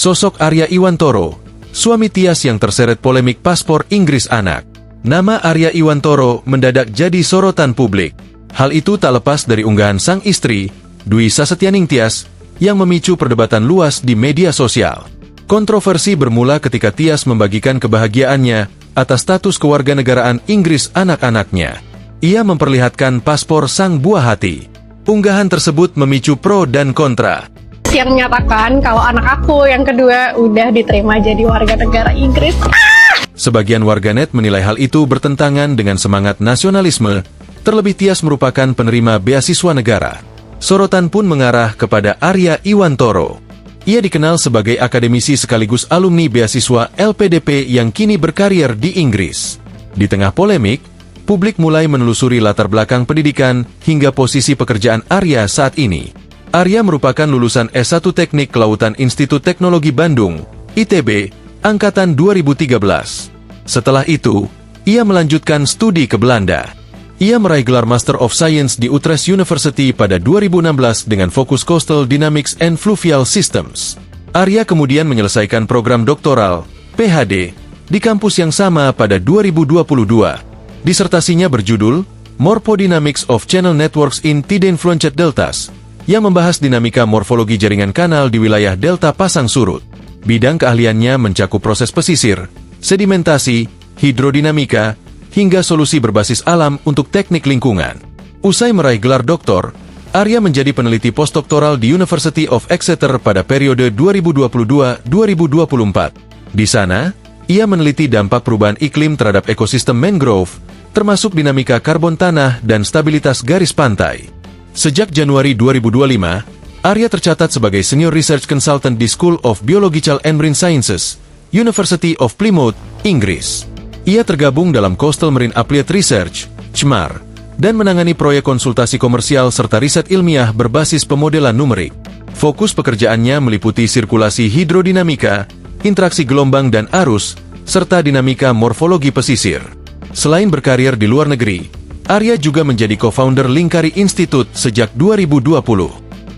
Sosok Arya Iwantoro, suami Tias yang terseret polemik paspor Inggris anak. Nama Arya Iwantoro mendadak jadi sorotan publik. Hal itu tak lepas dari unggahan sang istri, Dwi Sasetyaning Tias, yang memicu perdebatan luas di media sosial. Kontroversi bermula ketika Tias membagikan kebahagiaannya atas status kewarganegaraan Inggris anak-anaknya. Ia memperlihatkan paspor sang buah hati. Unggahan tersebut memicu pro dan kontra. Yang menyatakan kalau anak aku yang kedua udah diterima jadi warga negara Inggris. Sebagian warganet menilai hal itu bertentangan dengan semangat nasionalisme, terlebih Tias merupakan penerima beasiswa negara. Sorotan pun mengarah kepada Arya Iwantoro. Ia dikenal sebagai akademisi sekaligus alumni beasiswa LPDP yang kini berkarir di Inggris. Di tengah polemik, publik mulai menelusuri latar belakang pendidikan hingga posisi pekerjaan Arya saat ini. Arya merupakan lulusan S1 Teknik Kelautan Institut Teknologi Bandung, ITB, angkatan 2013. Setelah itu, ia melanjutkan studi ke Belanda. Ia meraih gelar Master of Science di Utrecht University pada 2016 dengan fokus Coastal Dynamics and Fluvial Systems. Arya kemudian menyelesaikan program doktoral, PhD, di kampus yang sama pada 2022. Disertasinya berjudul Morphodynamics of Channel Networks in Tidine Flunched Deltas, yang membahas dinamika morfologi jaringan kanal di wilayah delta pasang surut. Bidang keahliannya mencakup proses pesisir, sedimentasi, hidrodinamika, hingga solusi berbasis alam untuk teknik lingkungan. Usai meraih gelar doktor, Arya menjadi peneliti postdoktoral di University of Exeter pada periode 2022-2024. Di sana, ia meneliti dampak perubahan iklim terhadap ekosistem mangrove, termasuk dinamika karbon tanah dan stabilitas garis pantai. Sejak Januari 2025, Arya tercatat sebagai Senior Research Consultant di School of Biological and Marine Sciences, University of Plymouth, Inggris. Ia tergabung dalam Coastal Marine Applied Research, CMAR, dan menangani proyek konsultasi komersial serta riset ilmiah berbasis pemodelan numerik. Fokus pekerjaannya meliputi sirkulasi hidrodinamika, interaksi gelombang dan arus, serta dinamika morfologi pesisir. Selain berkarir di luar negeri, Arya juga menjadi co-founder Lingkari Institute sejak 2020.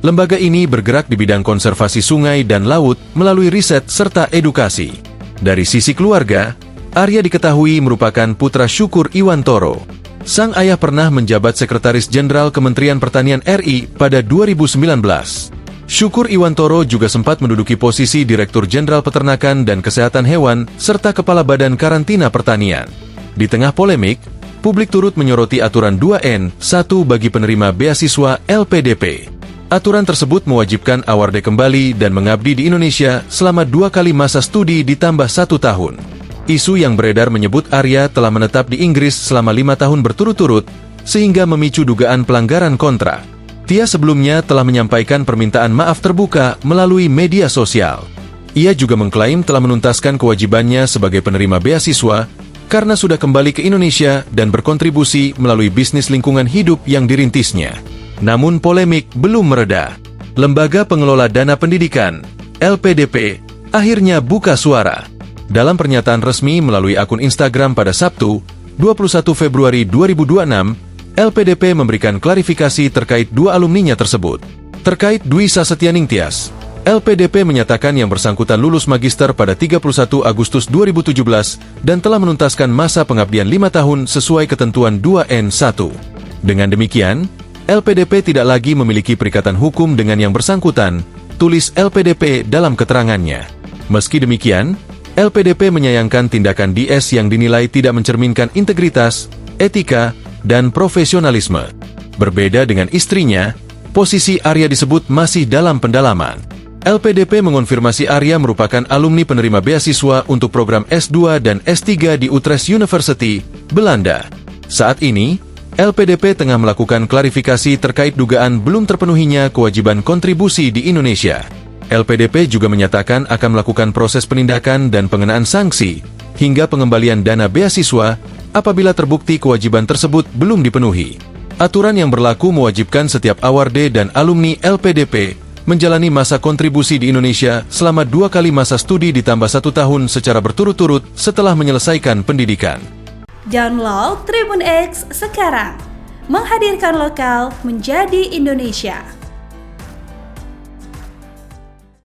Lembaga ini bergerak di bidang konservasi sungai dan laut melalui riset serta edukasi. Dari sisi keluarga, Arya diketahui merupakan putra Syukur Iwantoro. Sang ayah pernah menjabat Sekretaris Jenderal Kementerian Pertanian RI pada 2019. Syukur Iwantoro juga sempat menduduki posisi Direktur Jenderal Peternakan dan Kesehatan Hewan serta Kepala Badan Karantina Pertanian. Di tengah polemik, publik turut menyoroti aturan 2N1 bagi penerima beasiswa LPDP. Aturan tersebut mewajibkan awardee kembali dan mengabdi di Indonesia selama 2 kali masa studi ditambah 1 tahun. Isu yang beredar menyebut Arya telah menetap di Inggris selama 5 tahun berturut-turut, sehingga memicu dugaan pelanggaran kontrak. Tias sebelumnya telah menyampaikan permintaan maaf terbuka melalui media sosial. Ia juga mengklaim telah menuntaskan kewajibannya sebagai penerima beasiswa, karena sudah kembali ke Indonesia dan berkontribusi melalui bisnis lingkungan hidup yang dirintisnya. Namun polemik belum mereda. Lembaga Pengelola Dana Pendidikan, LPDP, akhirnya buka suara. Dalam pernyataan resmi melalui akun Instagram pada Sabtu, 21 Februari 2026, LPDP memberikan klarifikasi terkait 2 alumninya tersebut. Terkait Dwi Sasetyaning Tias, LPDP menyatakan yang bersangkutan lulus magister pada 31 Agustus 2017 dan telah menuntaskan masa pengabdian 5 tahun sesuai ketentuan 2N1. Dengan demikian, LPDP tidak lagi memiliki perikatan hukum dengan yang bersangkutan, tulis LPDP dalam keterangannya. Meski demikian, LPDP menyayangkan tindakan DS yang dinilai tidak mencerminkan integritas, etika, dan profesionalisme. Berbeda dengan istrinya, posisi Arya disebut masih dalam pendalaman. LPDP mengonfirmasi Arya merupakan alumni penerima beasiswa untuk program S2 dan S3 di Utrecht University, Belanda. Saat ini, LPDP tengah melakukan klarifikasi terkait dugaan belum terpenuhinya kewajiban kontribusi di Indonesia. LPDP juga menyatakan akan melakukan proses penindakan dan pengenaan sanksi, hingga pengembalian dana beasiswa apabila terbukti kewajiban tersebut belum dipenuhi. Aturan yang berlaku mewajibkan setiap awardee dan alumni LPDP menjalani masa kontribusi di Indonesia selama 2 kali masa studi ditambah 1 tahun secara berturut-turut setelah menyelesaikan pendidikan. Download Tribun X sekarang, menghadirkan lokal menjadi Indonesia.